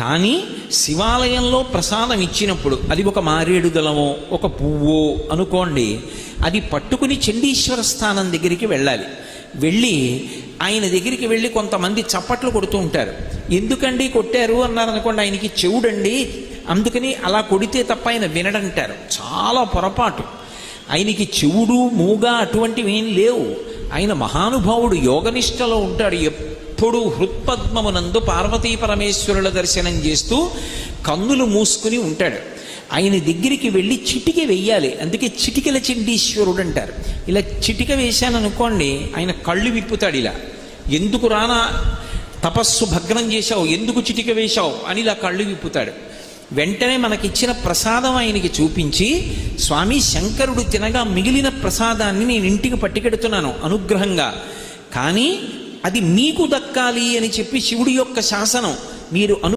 కానీ శివాలయంలో ప్రసాదం ఇచ్చినప్పుడు అది ఒక మారేడు దళమో ఒక పువ్వో అనుకోండి, అది పట్టుకుని చండీశ్వర స్థానం దగ్గరికి వెళ్ళాలి. వెళ్ళి ఆయన దగ్గరికి వెళ్ళి కొంతమంది చప్పట్లు కొడుతూ ఉంటారు. ఎందుకండి కొట్టారు అన్నారనుకోండి, ఆయనకి చెవుడండి అందుకని అలా కొడితే తప్ప ఆయన వినడంటారు. చాలా పొరపాటు. ఆయనకి చెవుడు మూగ అటువంటివి ఏం లేవు. ఆయన మహానుభావుడు, యోగనిష్టలో ఉంటాడు. ఎప్పుడు హృత్పద్మమునందు పార్వతీ పరమేశ్వరుల దర్శనం చేస్తూ కన్నులు మూసుకుని ఉంటాడు. ఆయన దగ్గరికి వెళ్ళి చిటిక వెయ్యాలి. అందుకే చిటికల చండీశ్వరుడు అంటారు. ఇలా చిటిక వేశాననుకోండి, ఆయన కళ్ళు విప్పుతాడు. ఇలా ఎందుకు రానా తపస్సు భగ్నం చేశావు, ఎందుకు చిటిక వేశావు అని ఇలా కళ్ళు విప్పుతాడు. వెంటనే మనకిచ్చిన ప్రసాదం ఆయనకి చూపించి, స్వామి శంకరుడు తినగా మిగిలిన ప్రసాదాన్ని నేను ఇంటికి పట్టుకెడుతున్నాను అనుగ్రహంగా, కానీ అది మీకు దక్కాలి అని చెప్పి శివుడి యొక్క శాసనం. మీరు